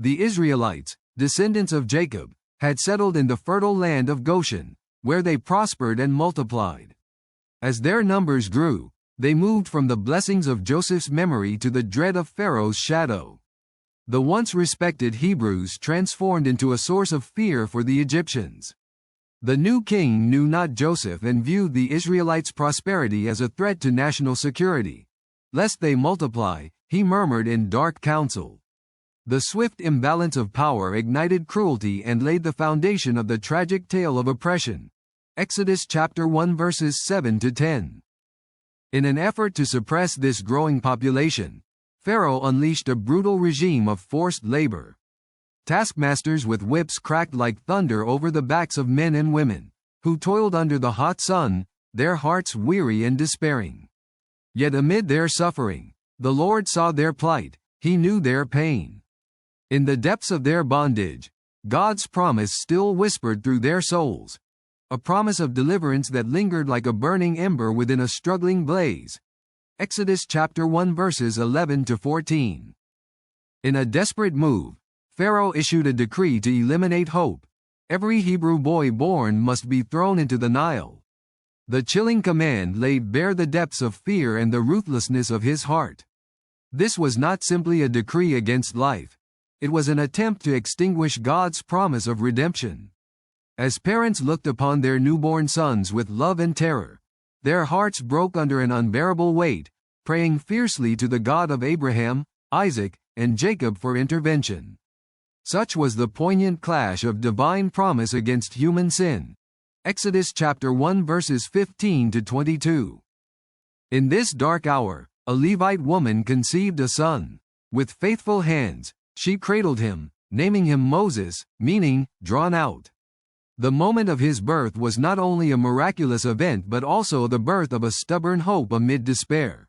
The Israelites, descendants of Jacob, had settled in the fertile land of Goshen, where they prospered and multiplied. As their numbers grew, they moved from the blessings of Joseph's memory to the dread of Pharaoh's shadow. The once respected Hebrews transformed into a source of fear for the Egyptians. The new king knew not Joseph and viewed the Israelites' prosperity as a threat to national security. Lest they multiply, he murmured in dark counsel. The swift imbalance of power ignited cruelty and laid the foundation of the tragic tale of oppression. Exodus chapter 1 verses 7 to 10. In an effort to suppress this growing population, Pharaoh unleashed a brutal regime of forced labor. Taskmasters with whips cracked like thunder over the backs of men and women, who toiled under the hot sun, their hearts weary and despairing. Yet amid their suffering, the Lord saw their plight, he knew their pain. In the depths of their bondage, God's promise still whispered through their souls, a promise of deliverance that lingered like a burning ember within a struggling blaze. Exodus chapter 1 verses 11 to 14. In a desperate move, Pharaoh issued a decree to eliminate hope. Every Hebrew boy born must be thrown into the Nile. The chilling command laid bare the depths of fear and the ruthlessness of his heart. This was not simply a decree against life. It was an attempt to extinguish God's promise of redemption. As parents looked upon their newborn sons with love and terror, their hearts broke under an unbearable weight, praying fiercely to the God of Abraham, Isaac, and Jacob for intervention. Such was the poignant clash of divine promise against human sin. Exodus chapter 1 verses 15 to 22. In this dark hour, a Levite woman conceived a son. With faithful hands, she cradled him, naming him Moses, meaning, drawn out. The moment of his birth was not only a miraculous event but also the birth of a stubborn hope amid despair.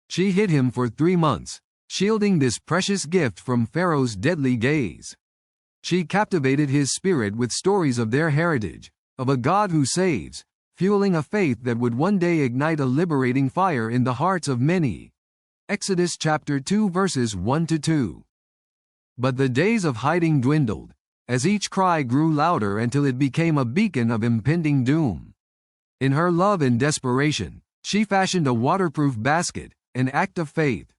She hid him for 3 months, shielding this precious gift from Pharaoh's deadly gaze. She captivated his spirit with stories of their heritage, of a God who saves, fueling a faith that would one day ignite a liberating fire in the hearts of many. Exodus chapter 2 verses 1 to 2. But the days of hiding dwindled, as each cry grew louder until it became a beacon of impending doom. In her love and desperation, she fashioned a waterproof basket, an act of faith.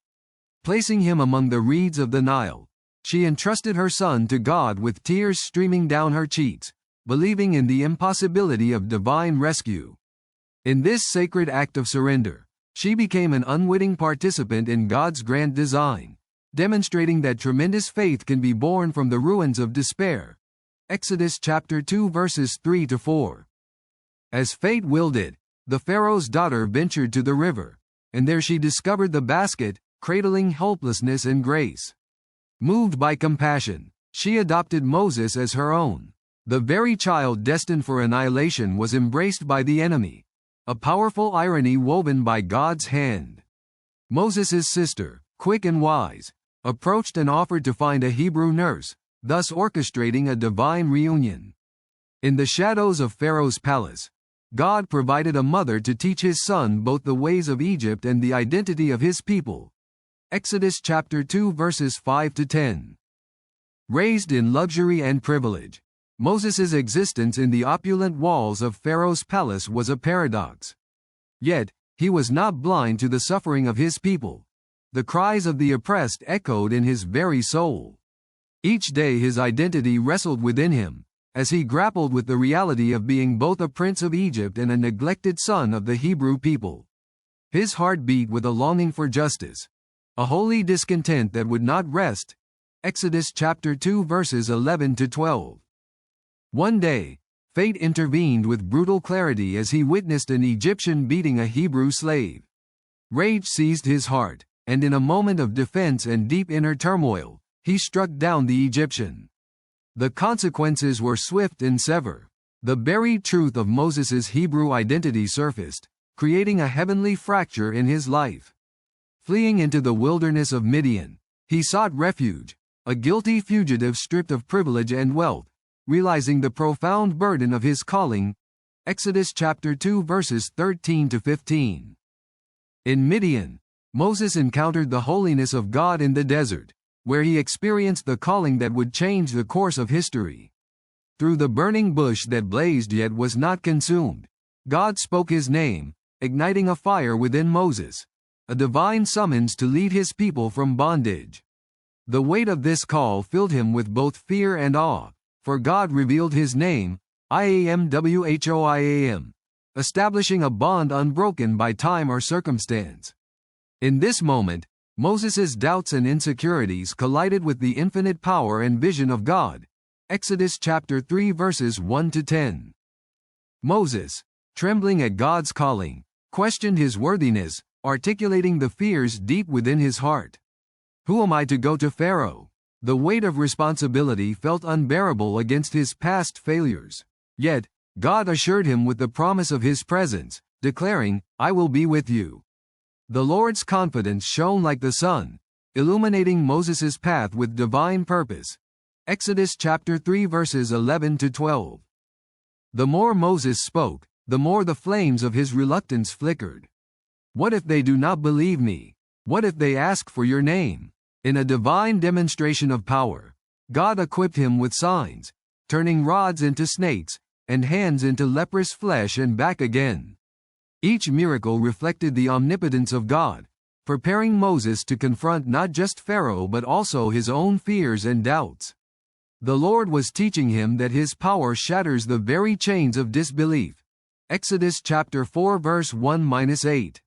Placing him among the reeds of the Nile, she entrusted her son to God with tears streaming down her cheeks, believing in the impossibility of divine rescue. In this sacred act of surrender, she became an unwitting participant in God's grand design, demonstrating that tremendous faith can be born from the ruins of despair. Exodus chapter 2 verses 3 to 4. As fate willed it, the Pharaoh's daughter ventured to the river, and there she discovered the basket, cradling helplessness and grace. Moved by compassion, she adopted Moses as her own. The very child destined for annihilation was embraced by the enemy, a powerful irony woven by God's hand. Moses' sister, quick and wise, approached and offered to find a Hebrew nurse, thus orchestrating a divine reunion. In the shadows of Pharaoh's palace, God provided a mother to teach his son both the ways of Egypt and the identity of his people. Exodus chapter 2 verses 5 to 10. Raised in luxury and privilege, Moses' existence in the opulent walls of Pharaoh's palace was a paradox. Yet, he was not blind to the suffering of his people. The cries of the oppressed echoed in his very soul. Each day his identity wrestled within him, as he grappled with the reality of being both a prince of Egypt and a neglected son of the Hebrew people. His heart beat with a longing for justice, a holy discontent that would not rest. Exodus chapter 2 verses 11 to 12. One day, fate intervened with brutal clarity as he witnessed an Egyptian beating a Hebrew slave. Rage seized his heart, and in a moment of defense and deep inner turmoil, he struck down the Egyptian. The consequences were swift and severe. The buried truth of Moses' Hebrew identity surfaced, creating a heavenly fracture in his life. Fleeing into the wilderness of Midian, he sought refuge, a guilty fugitive stripped of privilege and wealth, realizing the profound burden of his calling. Exodus chapter 2 verses 13 to 15. In Midian, Moses encountered the holiness of God in the desert, where he experienced the calling that would change the course of history. Through the burning bush that blazed yet was not consumed, God spoke his name, igniting a fire within Moses, a divine summons to lead his people from bondage. The weight of this call filled him with both fear and awe, for God revealed his name, I-am-Whoiam, establishing a bond unbroken by time or circumstance. In this moment, Moses's doubts and insecurities collided with the infinite power and vision of God. Exodus chapter 3 verses 1 to 10. Moses, trembling at God's calling, questioned his worthiness, articulating the fears deep within his heart. Who am I to go to Pharaoh? The weight of responsibility felt unbearable against his past failures. Yet, God assured him with the promise of his presence, declaring, I will be with you. The Lord's confidence shone like the sun, illuminating Moses's path with divine purpose. Exodus chapter 3 verses 11 to 12. The more Moses spoke, the more the flames of his reluctance flickered. What if they do not believe me? What if they ask for your name? In a divine demonstration of power, God equipped him with signs, turning rods into snakes, and hands into leprous flesh and back again. Each miracle reflected the omnipotence of God, preparing Moses to confront not just Pharaoh but also his own fears and doubts. The Lord was teaching him that his power shatters the very chains of disbelief. Exodus chapter 4 verse 1-8.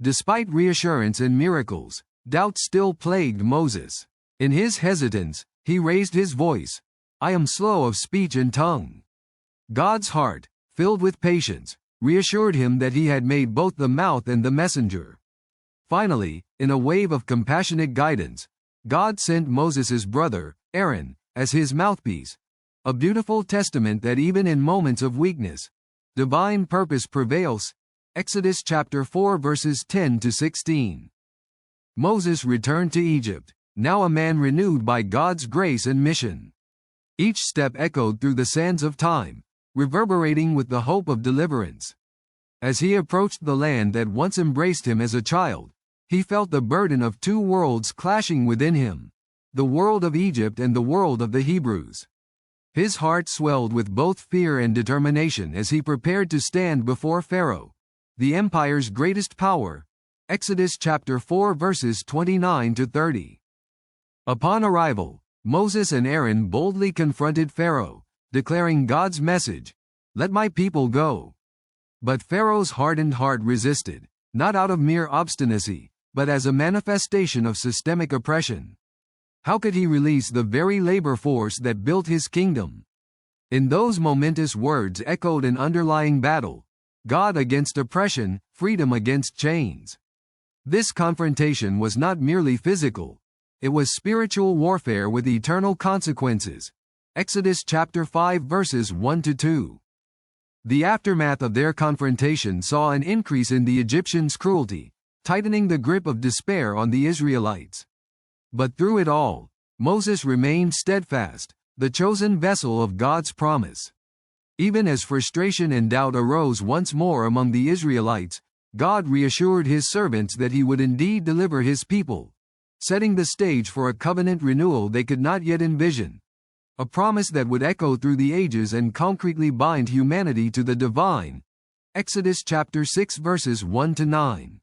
Despite reassurance and miracles, doubt still plagued Moses. In his hesitance, he raised his voice, I am slow of speech and tongue. God's heart, filled with patience, reassured him that he had made both the mouth and the messenger. Finally, in a wave of compassionate guidance, God sent Moses' brother, Aaron, as his mouthpiece, a beautiful testament that even in moments of weakness, divine purpose prevails. Exodus chapter 4 verses 10 to 16. Moses returned to Egypt, now a man renewed by God's grace and mission. Each step echoed through the sands of time, reverberating with the hope of deliverance. As he approached the land that once embraced him as a child, he felt the burden of two worlds clashing within him, the world of Egypt and the world of the Hebrews. His heart swelled with both fear and determination as he prepared to stand before Pharaoh, the empire's greatest power. Exodus chapter 4 verses 29 to 30. Upon arrival, Moses and Aaron boldly confronted Pharaoh, declaring God's message, let my people go. But Pharaoh's hardened heart resisted, not out of mere obstinacy, but as a manifestation of systemic oppression. How could he release the very labor force that built his kingdom? In those momentous words echoed an underlying battle, God against oppression, freedom against chains. This confrontation was not merely physical, it was spiritual warfare with eternal consequences. Exodus chapter 5 verses 1 to 2. The aftermath of their confrontation saw an increase in the Egyptians' cruelty, tightening the grip of despair on the Israelites. But through it all, Moses remained steadfast, the chosen vessel of God's promise. Even as frustration and doubt arose once more among the Israelites, God reassured his servants that he would indeed deliver his people, setting the stage for a covenant renewal they could not yet envision. A promise that would echo through the ages and concretely bind humanity to the divine. Exodus chapter 6 verses 1 to 9.